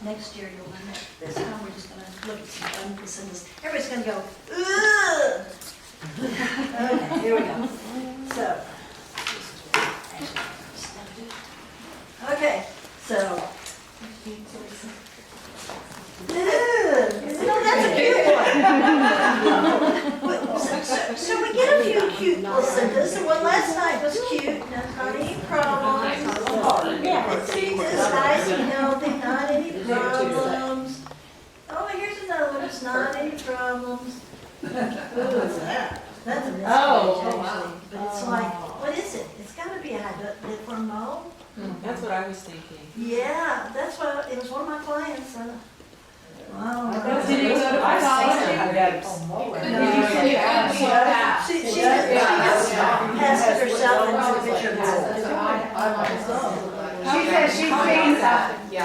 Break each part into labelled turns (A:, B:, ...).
A: next year you'll learn that. This time we're just gonna look at some fun placentas. Everybody's gonna go, ugh! Okay, here we go. So. Okay, so. No, that's a cute one. So we get a few cute placentas. The one last night was cute, not any problems. Yeah, it's nice and healthy, not any problems. Oh, here's another one, it's not any problems. What's that? That's a miscarriage, actually. But it's like, what is it? It's gotta be a hydrophilic mole.
B: That's what I was thinking.
A: Yeah, that's why, it was one of my clients, wow.
B: Did you go to
A: She has herself into the picture of that.
C: She said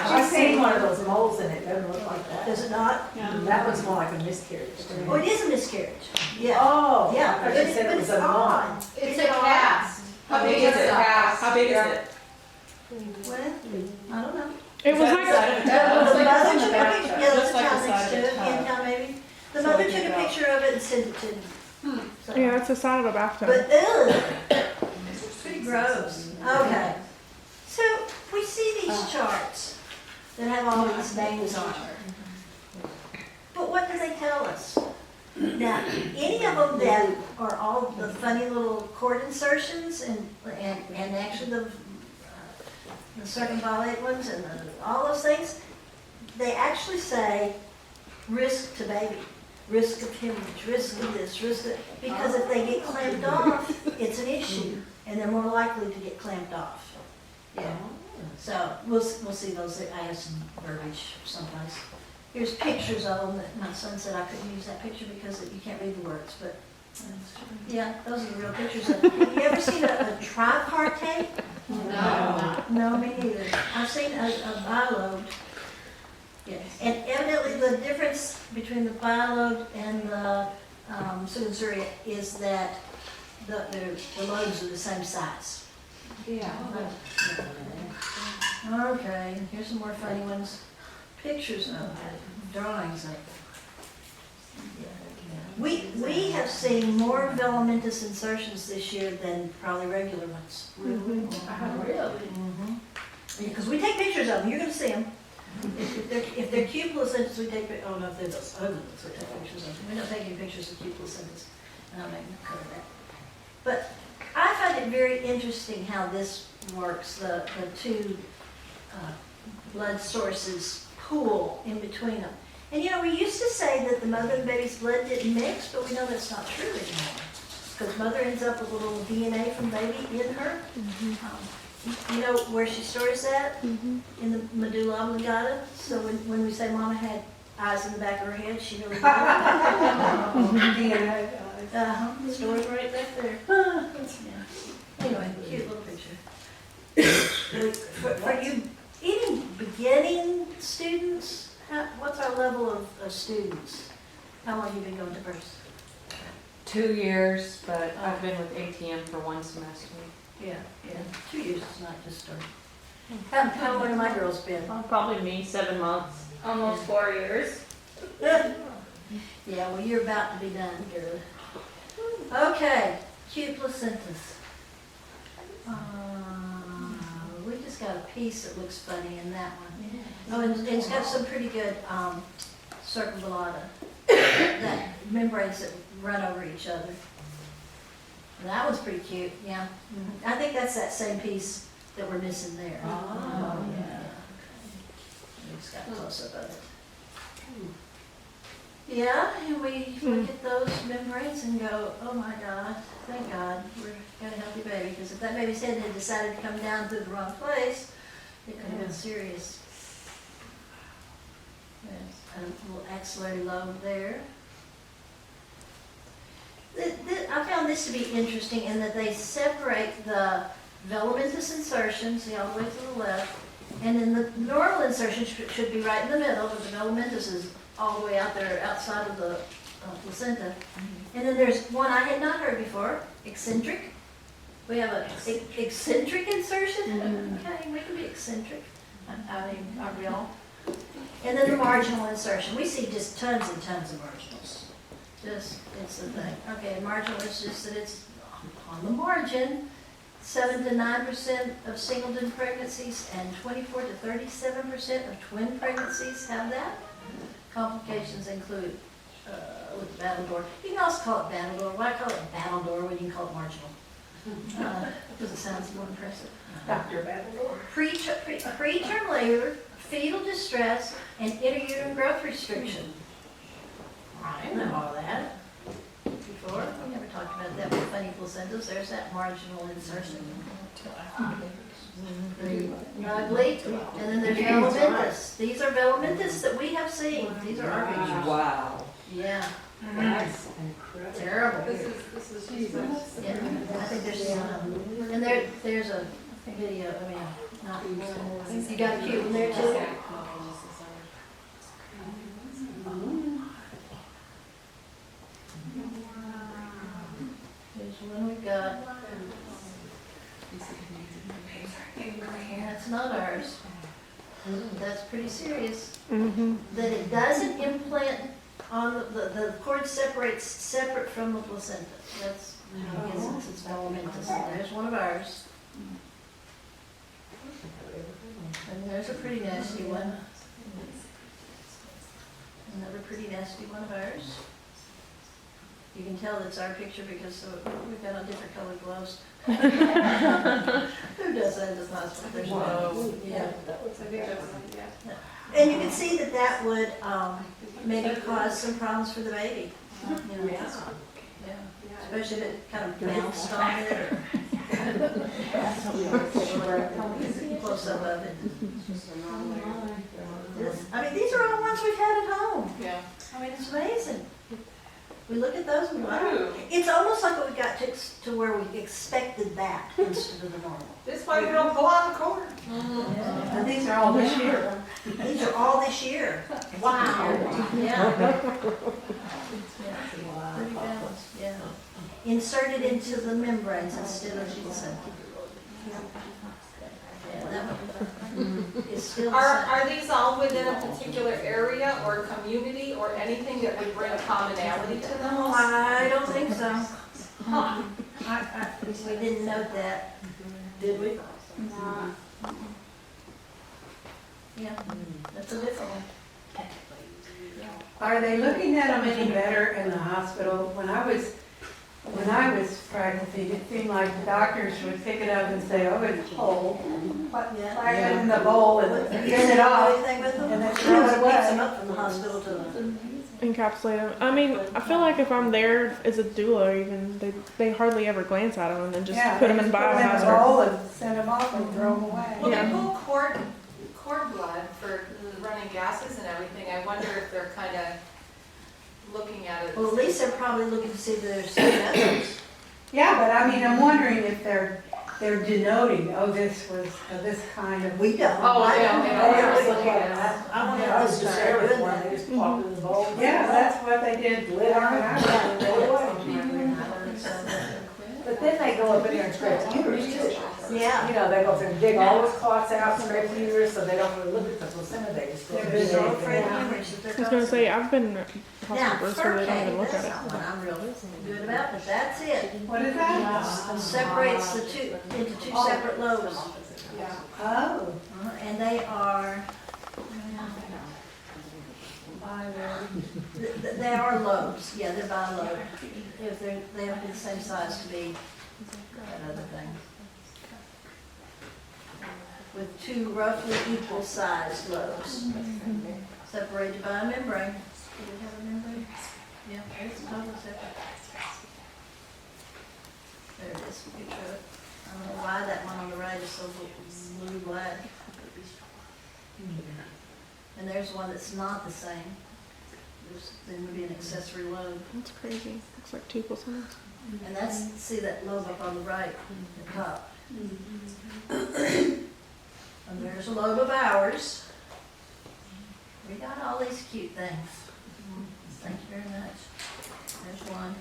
C: she's seen one of those moles and it doesn't look like that.
A: Does it not?
C: That looks more like a miscarriage.
A: Oh, it is a miscarriage. Yeah.
C: Oh,
A: Yeah,
C: I thought you said it was a mole.
A: odd.
D: It's a cast.
B: How big is it? How big is it?
A: Well, I don't know.
E: It was like,
A: The mother took a picture, yeah,
B: Looks
A: that's a
B: like
A: child
B: the
A: next
B: side
A: to
B: of
A: it,
B: a child.
A: in town maybe. The mother took a picture of it and sent it to me. So-
E: yeah, it's the side of a bathtub.
A: But, ugh, it's pretty gross. Okay. So, we see these charts that have all these names on it. But what do they tell us? Now, any of them that are all the funny little cord insertions and actually the circumvallate ones and all those things, they actually say risk to baby, risk of hemorrhage, risk of this, risk of, because if they get clamped off, it's an issue, and they're more likely to get clamped off. Yeah. So we'll see those. I have some verbiage someplace. Here's pictures of them that my son said I couldn't use that picture because you can't read the words, but yeah, those are the real pictures of them. You ever seen a tripartite?
D: No.
A: No, me neither. I've seen a bilobed. Yes. And evidently the difference between the bilobed and the Sugansuri is that the lobes are the same size.
B: Yeah.
A: Okay, here's some more funny ones. Pictures of it, drawings of it. We have seen more velamentous insertions this year than probably regular ones.
D: Really?
A: Because we take pictures of them, you're gonna see them. If they're cute placentas, we take, oh no, if they're those ugly ones, we take pictures of them. We don't take any pictures of cute placentas, and I'll make them cover that. But I find it very interesting how this works, the two blood sources pool in between them. And you know, we used to say that the mother and baby's blood didn't mix, but we know that's not true anymore. Because mother ends up with a little DNA from baby in her. You know where she stores that? In the medulla oblongata. So when we say mama had eyes in the back of her head, she really did.
C: DNA.
A: Stores right back there. Yeah. Anyway, cute little picture. For you, any beginning students, what's our level of students? How long have you been going to first?
B: 2 years, but I've been with ATM for 1 semester.
A: Yeah. 2 years is not just starting. How long have my girls been?
D: Probably me, 7 months. Almost 4 years.
A: Yeah, well, you're about to be done, girl. Okay, cute placentas. We just got a piece that looks funny in that one. Oh, and it's got some pretty good circumvallata, that membranes that run over each other. And that one's pretty cute, yeah. I think that's that same piece that we're missing there.
C: Oh,
A: yeah. We just got a close-up of it. Yeah, and we look at those membranes and go, oh my God, thank God, we've got a healthy baby. Because if that baby's head had decided to come down through the wrong place, it could have been serious. There's a little axillary lobe there. I found this to be interesting in that they separate the velamentous insertion, see all the way to the left, and then the normal insertion should be right in the middle, but the velamentous is all the way out there outside of the placenta. And then there's one I had not heard before, eccentric. We have a eccentric insertion. Okay, we can be eccentric. I mean, are we all? And then the marginal insertion, we see just tons and tons of marginals. Just, it's the thing. Okay, marginal is just that it's on the margin. 7 to 9% of singleton pregnancies and 24 to 37% of twin pregnancies have that. Complications include with Battledore. You can also call it Battledore. Why call it Battledore when you can call it marginal? Because it sounds more impressive.
C: Dr. Battledore.
A: Preterm labor, fetal distress, and interuterine growth restriction. I know all that before. We never talked about that with funny placentas. There's that marginal insertion. Ugly. And then there's velamentous. These are velamentous that we have seen. These are our pictures.
B: Wow.
A: Yeah.
C: That's incredible.
A: Terrible.
D: This is Jesus.
A: Yeah. I think there's and there's a video. I mean, not. You got a cute one there too. Here's one we got. That's not ours. That's pretty serious. That it doesn't implant on the cord separates separate from the placenta. That's, I guess it's velamentous. There's one of ours. And there's a pretty nasty one. Another pretty nasty one of ours. You can tell it's our picture because we've got on different colored gloves. Who does that in the hospital? There's one. Yeah. And you can see that that would maybe cause some problems for the baby. You know, yeah. Especially if it kind of bounced on it or close up of it. I mean, these are all ones we've had at home.
D: Yeah.
A: I mean, it's amazing. We look at those and wow. It's almost like we got to where we expected that instead of the normal.
C: This way we don't pull out the cord.
A: Yeah.
C: And these are all this year.
A: These are all this year. Wow. Yeah. Pretty balanced, yeah. Inserted into the membranes instead of placenta. Yeah, that one is still the same.
E: Are these all within a particular area or community or anything that would bring commonality to them?
A: I don't think so. We didn't note that, did we? Yeah, that's a different one.
C: Are they looking at them any better in the hospital? When I was practicing, it seemed like the doctors would pick it up and say, oh, it's cold. Put it in the bowl and turn it off.
A: Anything with them?
C: And then
A: It
C: throw it
A: picks
C: away.
A: them up from the hospital to the.
F: Encapsulate them. I mean, I feel like if I'm there as a doula, even they hardly ever glance at them and then just
C: Yeah,
F: put them
C: they
F: in
C: just put 'em in the
F: biohazard.
C: bowl and send them off and throw them away.
E: Well,
F: Yeah.
E: they pull cord blood for running gases and everything. I wonder if they're kind of looking at it.
A: Well, at least they're probably looking to see if there's some methods.
C: Yeah, but I mean, I'm wondering if they're denoting, oh, this was this kind of.
A: We don't.
E: Oh,
A: I
E: yeah,
A: don't
E: yeah,
A: know.
E: yeah.
A: I look at it. I want to know this is very good then.
C: They just pop it in the bowl. Yeah, that's what they did. Lid on it.
A: I don't think so.
G: But then they go up in there and scrape the uterus too.
A: Yeah.
G: You know, they go through and dig all those clots out, scrape the uterus, so they don't really look at the placenta, they just go.
A: They're so afraid of hemorrhage that they're
F: I was gonna say I've been
A: Now,
F: hospital births where they don't even look
A: that's
F: at it.
A: not what I'm real good about, but that's it.
C: What is that?
A: Separates the two into two separate lobes.
C: Oh.
A: And they are, they are lobes, yeah, they're by lobe. If they have to be the same size to be that other thing. With two roughly equal sized lobes, separated by a membrane. Do we have a membrane? Yeah, it's totally separate. There it is, picture of it. I don't know why that one on the right is so blue black. And there's one that's not the same. There's, there would be an accessory lobe.
F: That's crazy. Looks like 2 placenta.
A: And that's, see that lobe up on the right, the top. And there's a lobe of ours. We got all these cute things. Thank you very much. There's one.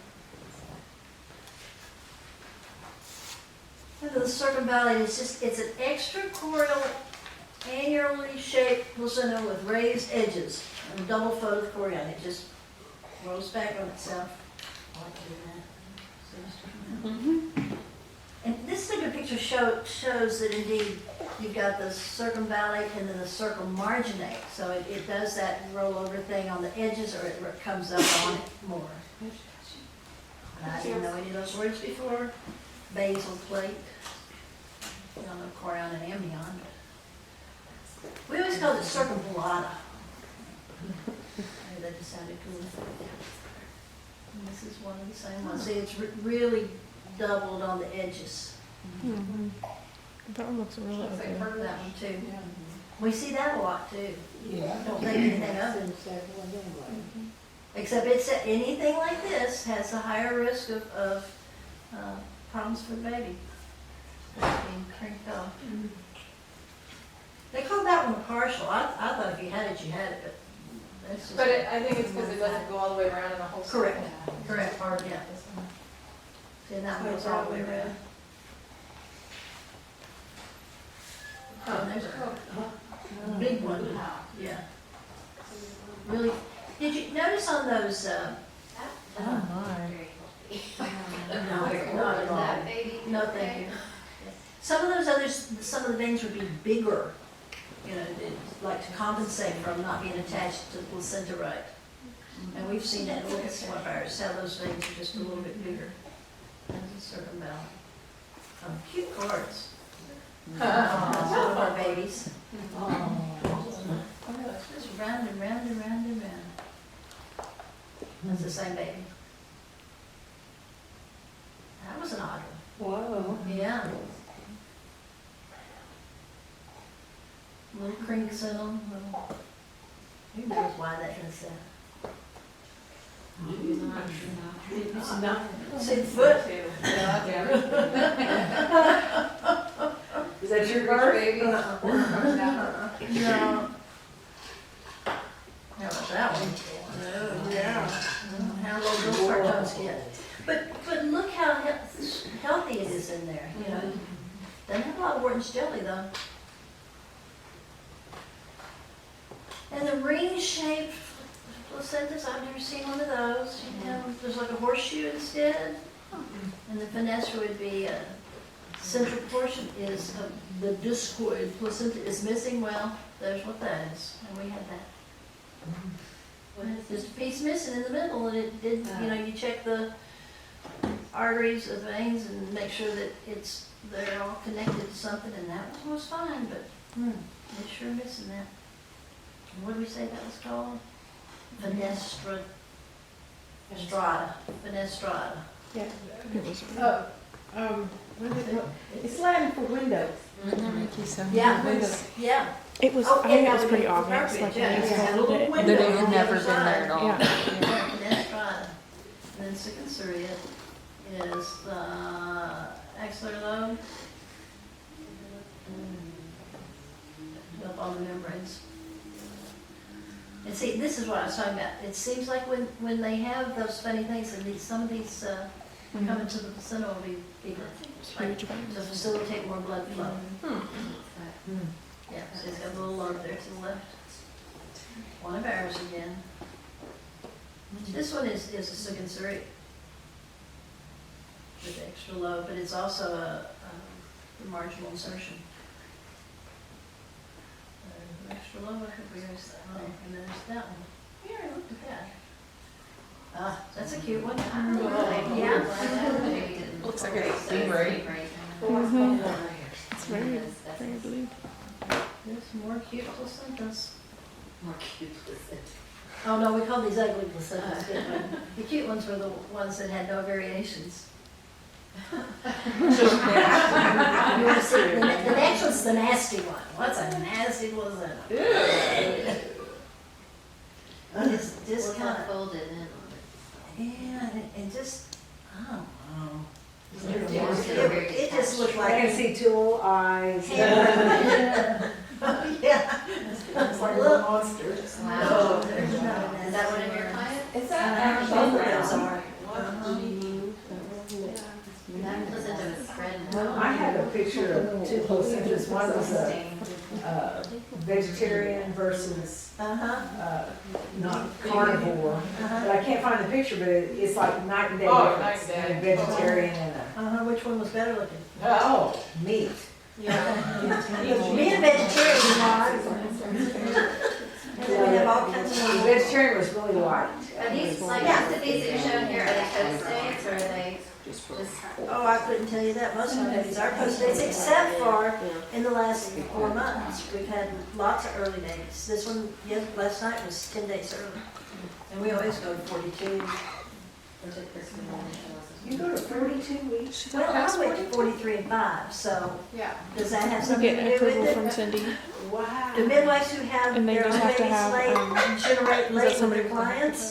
A: And the circumvallate is just, it's an extracorporeal annually shaped placenta with raised edges and double folded chorion. It just rolls back on itself. I like doing that. And this type of picture shows that indeed you've got the circumvallate and then the circummarginate. So it does that rollover thing on the edges, or it comes up on it more. And I didn't know any of those words before. Basal plate. I don't know chorion and amnion. We always called it circumvallata. Maybe that just sounded cool. And this is one of the same ones. See, it's really doubled on the edges.
F: Mhm. That one looks really
E: Looks like
F: ugly.
E: purple.
A: That one too. We see that a lot too.
G: Yeah.
A: Don't think anything of it. Except it's, anything like this has a higher risk of problems for the baby. Being cranked off. They call that one partial. I thought if you had it, you had it, but that's just.
E: But I think it's because it doesn't go all the way around in the whole circle.
A: Correct. Correct, hard, yeah. See, that one goes all the way around. Oh, there's a big one, yeah. Really, did you notice on those,
B: Oh my.
A: no, not at all.
E: That baby.
A: No, thank you. Some of those others, some of the veins would be bigger, you know, like to compensate from not being attached to the placenta right. And we've seen that with some of ours, how those veins are just a little bit bigger. That's a circumvallate. Cute cards. That's one of our babies. Just round and round and round and round. That's the same baby. That was an odd
G: Wow.
A: one. Yeah. Little crinks in them. Who knows why that is that?
G: It's not.
A: See the foot?
G: Is that your bird?
A: No. How about that one?
F: Yeah.
A: How low those cartoons get. But look how healthy it is in there, you know. Doesn't have a lot of Wharton's jelly though. And the ring-shaped placentas, I've never seen one of those. You know, there's like a horseshoe instead. And the finesse would be central portion is the discoid placenta is missing. Well, there's what that is, and we had that. There's a piece missing in the middle, and it did. You know, you check the arteries, the veins, and make sure that they're all connected to something, and that one was fine, but they're sure missing that. And what did we say that was called? Fenestrata. Fenestrata.
F: Yeah. It was.
G: It's Latin for windows.
A: Yeah, yeah.
F: It was.
A: Oh,
F: I think
A: yeah,
F: it was
A: that
F: pretty
A: would be
F: obvious.
A: appropriate,
F: Like
A: yeah,
F: when
A: it's
F: you
A: got a
F: found
A: little
F: it.
A: window
B: That it
A: on
B: had
A: the
B: never
A: other
B: been there at
A: side.
B: all.
F: Yeah.
A: Fenestrata. And then circumciria is the axillary lobe. Up on the membranes. And see, this is what I was talking about. It seems like when they have those funny things, and some of these come into the placenta will be bigger. Like,
F: Huge veins.
A: to facilitate more blood flow. Yeah, so it's got a little lobe there to the left. One of ours again. This one is a circumciria with extra lobe, but it's also a marginal insertion. Extra lobe, I think we always, and there's that one. We already looked at that. That's a cute one. Yeah.
B: Looks like a stingray.
F: It's very blue.
A: There's more cute placentas. Oh, no, we call these ugly placentas, didn't we? The cute ones were the ones that had no variations. You want to see, the next one's the nasty one. What's a nasty placenta? It's just kind of,
D: folded in.
A: yeah, and just, I don't know.
D: It
A: It just looked
G: I
A: like.
G: can see two little eyes.
A: Yeah.
G: It's like a little monster.
A: No, there's none of that.
D: Is that one of your clients?
G: Is
A: Both of those are.
D: That placenta was spread.
G: I had a picture of two placentas. One was a vegetarian versus,
A: Uh-huh,
G: not carnivore. But I can't find the picture, but it's like night and day
E: Oh,
G: difference.
E: night and
G: in
E: day.
G: a vegetarian and
A: uh-huh, which one was better looking?
G: oh, meat.
A: Me and vegetarian, and then we have all kinds
G: The
A: of.
G: vegetarian was really white.
H: Are these, like,
A: Yeah.
H: most of these that you're showing here, are they post dates or are they just?
A: Oh, I couldn't tell you that. Most of these are post dates, except for in the last 4 months. We've had lots of early dates. This one, yes, last night was 10 days early. And we always go to 42.
G: You go to 42 weeks?
A: Well, I went to 43 and 5, so
E: Yeah.
A: does that have
F: We
A: something
F: get
A: to do
F: approval
A: with
F: from
A: it?
F: Cindy.
G: Wow.
A: The midwives who have
F: And they
A: their
F: just
A: own
F: have to
A: babies
F: have,
A: late, generate late with
F: somebody
A: their
F: with-
A: clients.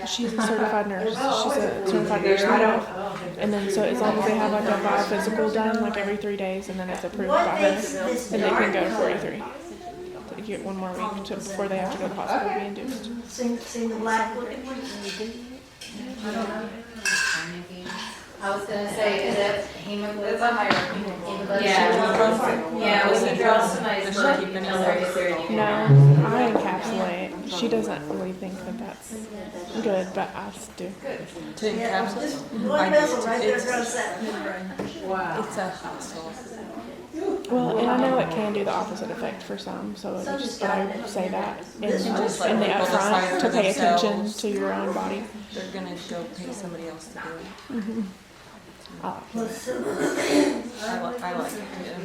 F: She's a certified nurse.
G: Oh,
F: She's
G: I
F: a
G: wasn't
F: certified
G: really
F: nurse
G: there. I
F: midwife.
G: don't think
F: And then so as long as they have like a biophysical done like every 3 days and then it's approved
A: What
F: by
A: makes
F: her,
A: this
F: and they can
A: dark
F: go to
A: color?
F: 43. So you get 1 more week to, before they have to go to the hospital to be induced.
A: Seen the black looking ones? I don't know.
H: I was gonna say, is it hemoglobin?
E: It's a higher.
H: Hemoglobin?
D: Yeah, when you draw somebody's blood, you can tell they're considered
F: No, I encapsulate. She doesn't really think that that's good, but I just do.
B: To
A: Yeah,
B: encapsulate.
A: just one vessel right there grows that membrane.
G: Wow.
B: It's a hostile.
F: Well, and I know it can do the opposite effect for some, so
A: Some
F: just
A: just
F: but I
A: got it.
F: say that in,
A: This one just
F: in the
B: like people
F: upfront
B: decide
F: to
B: for
F: pay attention
B: themselves.
F: to your own body.
B: They're gonna go pay somebody else to do it.
A: Well, so-
B: I like it, yeah.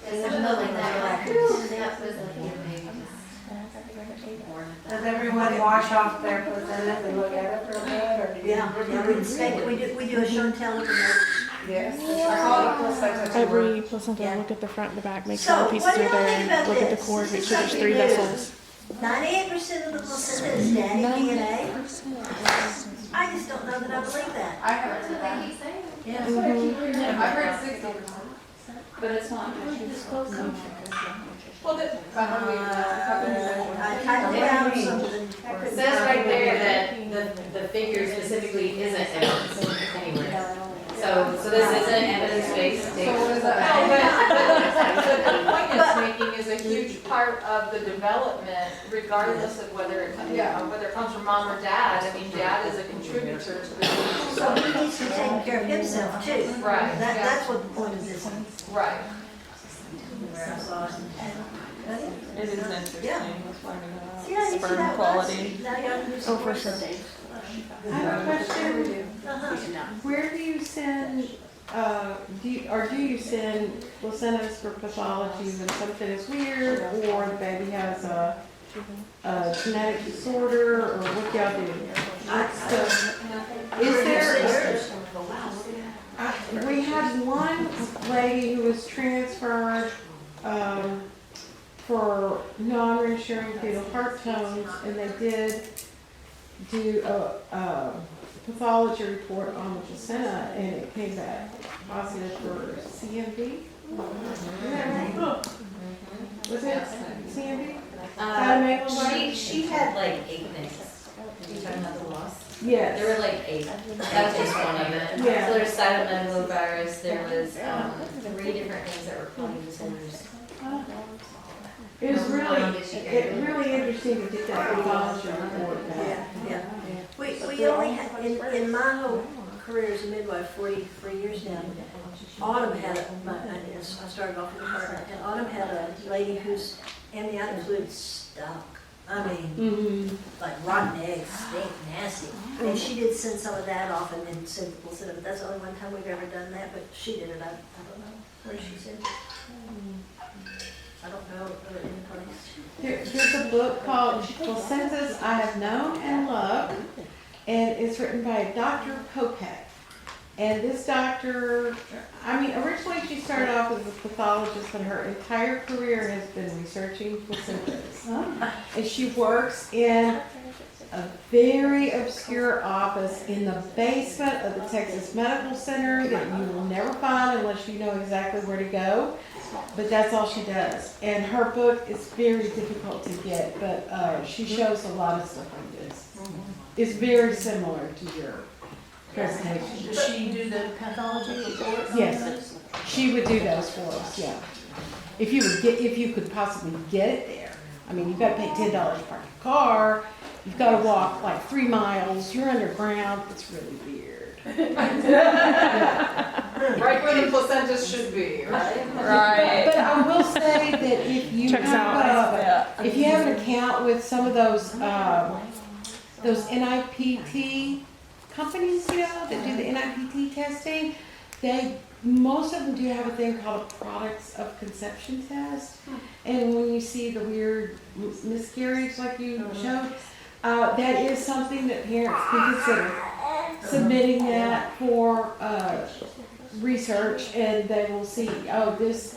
H: There's something like that, that was like your baby.
C: Does everyone wash off their placenta and look at it for a bit, or do you?
A: Yeah, we inspect it, we do a show and tell at the moment.
C: Yes. I call it placenta.
F: Every placenta,
A: Yeah.
F: look at the front and the back, make
A: So,
F: sure the pieces
A: what do
F: are
A: y'all
F: there,
A: think about
F: and look at the
A: this?
F: cord,
A: This
F: make
A: is
F: sure there's
A: something
F: 3
A: new.
F: vessels.
A: 98% of the placenta is daddy DNA. I just don't know that I believe that.
E: I heard
H: That's what
E: that.
H: they keep saying.
A: Yeah.
E: I heard 60%.
D: But it's not.
E: Well,
A: I typed down something.
D: It says right there that the figure specifically isn't evidence anywhere. So this isn't evidence-based
E: So
D: data.
E: what is that? But the point it's making is a huge part of the development, regardless of whether it, whether it comes from mom or dad. I mean, dad is a contributor to the.
A: So he needs to take care of himself too.
E: Right,
A: That,
E: yeah.
A: that's what the point of this is.
E: Right.
B: It is interesting.
A: Yeah.
B: Finding
A: See, I
B: out
A: didn't see
B: sperm
A: that
B: quality.
A: once. Now you gotta do some
F: Oh, for
A: more
F: sure.
A: studies.
C: I have a question.
A: Uh-huh.
I: Where do you send, do you send placentas for pathology when something is weird or the baby has a genetic disorder or what y'all do? What's the, is there, we had one lady who was transferred, for non-reassuring fetal heart tones and they did do a pathology report on the placenta and it came back positive for CMV. Is that right? Was it CMV?
D: She had like 8 things. You talking about the loss?
I: Yes.
D: There were like 8. That was just one of it.
I: Yeah.
D: So there's cytomegalovirus, there was 3 different things that were causing disorders.
I: It was really interesting to get that pathology report back.
A: Yeah, yeah. We only had, in my whole career as a midwife, 43 years now, Autumn had, I started off in the department, and Autumn had a lady whose amniotic fluid stunk. I mean, like rotten eggs, stink, nasty. And she did send some of that off and then send the placenta, but that's the only one time we've ever done that, but she did it, I don't know where she sent it. I don't know, or any place.
I: There's a book called Placentas I Have Known and Loved, and it's written by Dr. Popek. And this doctor, originally she started off as a pathologist, but her entire career has been researching placentas. And she works in a very obscure office in the basement of the Texas Medical Center that you will never find unless you know exactly where to go. But that's all she does. And her book is very difficult to get, but she shows a lot of stuff like this. It's very similar to your presentation.
A: Does she do the pathology reports?
I: Yes, she would do those for us, yeah. if you could possibly get it there. I mean, you've got to pay $10 to park your car, you've got to walk like 3 miles, you're underground, it's really weird.
E: Right where the placentas should be, right?
B: Right.
I: But I will say that if you
F: Checks
I: have if you have an account with some of those NIPT companies, you know, that do the NIPT testing, most of them do have a thing called a products of conception test. And when you see the weird miscarriage like you showed, that is something that parents can consider submitting that for research, and they will see, oh, this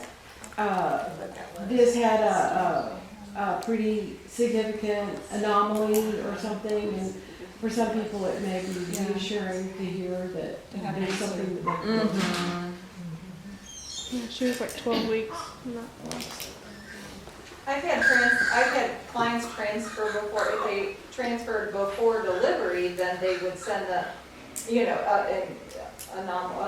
I: had a pretty significant anomaly or something, and for some people it may be reassuring to hear that there's something that they can
F: Yeah, she was like 12 weeks. in that class.
E: I've had clients transfer before, if they transferred before delivery, then they would send the, you know,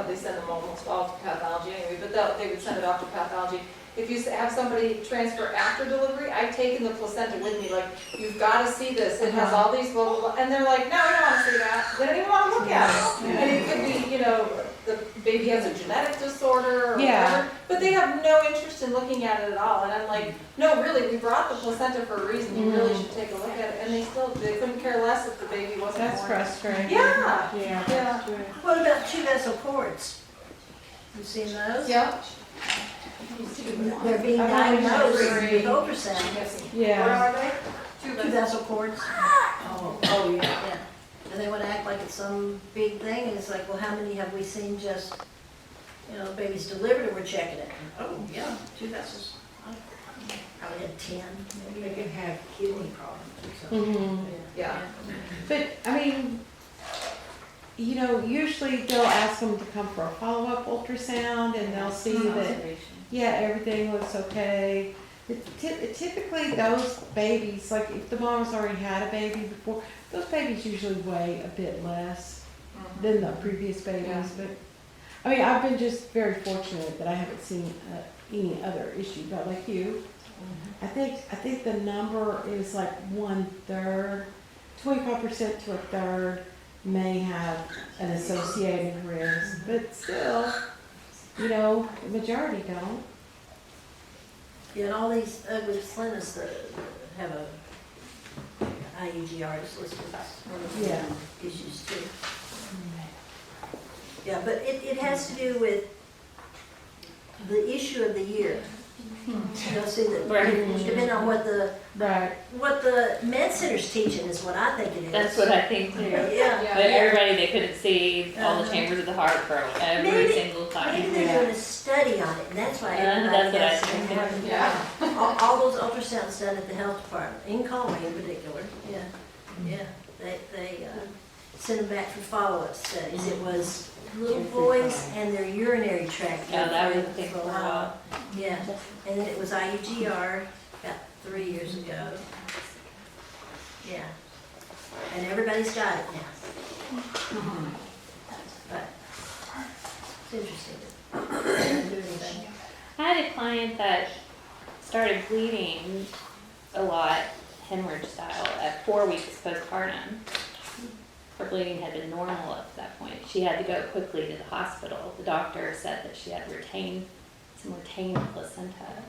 E: they send them almost all to pathology anyway, but they would send it off to pathology. If you have somebody transfer after delivery, I've taken the placenta with me, like, you've gotta see this, it has all these blah, blah, blah, and they're like, no, I don't wanna see that, they don't even wanna look at it. And it could be, you know, the baby has a genetic disorder or
I: Yeah.
E: whatever, but they have no interest in looking at it at all, and I'm like, no, really, we brought the placenta for a reason, you really should take a look at it, and they couldn't care less if the baby wasn't
I: That's
E: born.
I: frustrating.
E: Yeah,
I: Yeah.
E: yeah,
A: What about 2 vessel cords? You seen those?
E: yeah.
A: They're being diagnosed with ultrasound.
I: Yeah.
E: Where are they?
A: 2 vessel cords.
E: Oh, yeah.
A: Yeah. And they want to act like it's some big thing, and it's like, well, how many have we seen just, you know, babies delivered and we're checking it? Oh, yeah, 2 vessels. Probably had 10, maybe.
G: They can have kidney problems or something.
I: Mhm.
E: Yeah.
I: But, I mean, you know, usually they'll ask them to come for a follow-up ultrasound, and they'll see that, yeah, everything looks okay. But typically those babies, like if the mom has already had a baby before, those babies usually weigh a bit less than the previous babies.
E: Yeah.
I: But, I mean, I've been just very fortunate that I haven't seen any other issue, but like you, I think the number is like 1/3, 25% to 1/3 may have an associated risk, but still, you know, the majority don't.
A: Yeah, and all these ugly placentas that have a IUGR is listed as one of the
I: Yeah.
A: issues too. Yeah, but it has to do with the issue of the year. You'll see that, depending on what the
I: Right.
A: med center's teaching is what I think it is.
H: That's what I think too.
A: Yeah.
H: But everybody, they couldn't see all the chambers of the heart for every
A: Maybe-
H: single time.
A: Maybe they're doing a study on it, and that's why everybody
H: That's what I
A: has to
H: think.
A: have
E: Yeah.
A: all those ultrasounds done at the health department, in Conway in particular, yeah, yeah. They sent them back for follow-up studies. It was little boys and their urinary tract.
H: Yeah, that was the thing
A: for
H: for a while.
A: Yeah, and then it was IUGR about 3 years ago. Yeah, and everybody's got it now. But it's interesting. They don't do anything.
H: I had a client that started bleeding a lot, hemorrhage style, at 4 weeks postpartum. Her bleeding had been normal up to that point. She had to go quickly to the hospital. The doctor said that she had some retained placenta.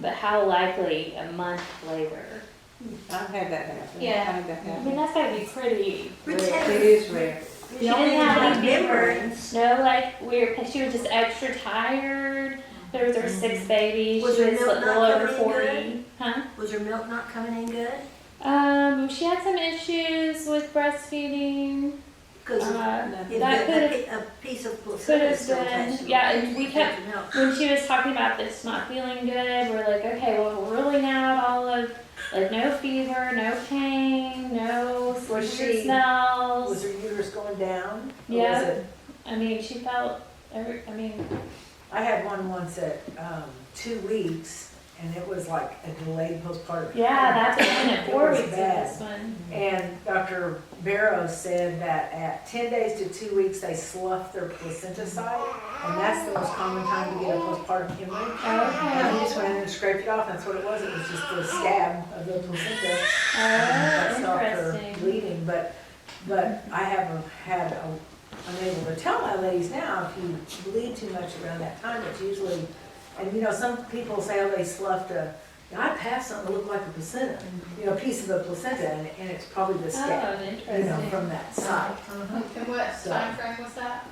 H: But how likely a month later?
G: I've had that happen.
H: Yeah.
G: I've had that
H: I mean,
G: happen.
H: that's gotta be pretty.
G: It is rare.
H: She didn't have any
A: membranes.
H: No, like weird, cause she was just extra tired. There was her 6th baby.
A: Was
H: She
A: her
H: was
A: milk
H: a little
A: not
H: over
A: coming in
H: 40. Huh?
A: Was her milk not coming in good?
H: She had some issues with breastfeeding.
A: Because
H: That
A: a piece of
H: could
A: placenta
H: have
A: still
H: been,
A: attached to
H: yeah,
A: it.
H: and we kept,
A: Milk.
H: when she was talking about this not feeling good, we're like, okay, well, we're ruling out all of, like, no fever, no pain, no
G: Was
H: weird
G: she-
H: smells.
G: Was her uterus going down? Or
H: Yeah.
G: was it-
H: I mean, she felt,
G: I had one once at 2 weeks, and it was like a delayed postpartum.
H: Yeah, that's been at
G: It
H: 4
G: was
H: weeks of
G: bad.
H: this one.
G: And Dr. Barrow said that at 10 days to 2 weeks, they slough their placenta side, and that's the most common time to get a postpartum hemorrhage. And he just went in and scraped it off, that's what it was, it was just a scab of the placenta. That stopped her
H: Interesting.
G: bleeding, but I haven't had I'm able to tell my ladies now, if you bleed too much around that time, it's usually, and you know, some people say, oh, they sloughed I passed something that looked like a placenta, you know, a piece of the placenta, and it's probably the scab,
H: Oh,
G: you know,
H: interesting.
G: from that side.
E: And what
G: So-
E: timeframe was that?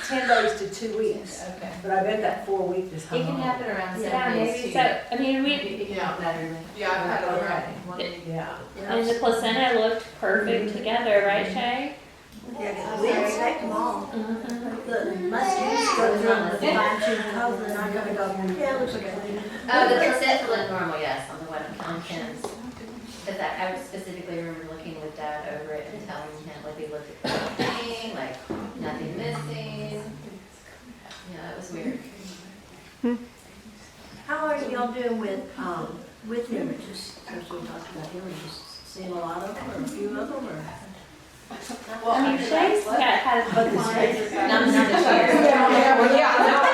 G: 10 days to 2 weeks,
E: Okay.
G: but I bet that 4 week just hung
D: It can
G: on.
D: happen around
H: Yeah,
D: 7 days
H: maybe
D: too.
H: so. I mean,
D: It can happen that early.
E: Yeah, I've had it
G: Okay.
E: around 1 week.
G: Yeah.
H: and the placenta looked perfect together, right, Shay?
A: We expect them all.
H: Mm-hmm.
A: The mustards go through the fine tooth comb, they're not gonna go, yeah, it looks okay.
D: The placenta looked normal, yes, on the one on Ken's. Because I would specifically remember looking with Dad over it and telling him, like, they looked at the whole thing, like, nothing missing. Yeah, that was weird.
A: How are y'all doing with hemorrhages? Since we talked about hemorrhages, seeing a lot of them, or a few of them, or?
H: I mean, Shay's got, has
G: But the
H: clients.
D: Not this year.
G: Yeah, well, yeah,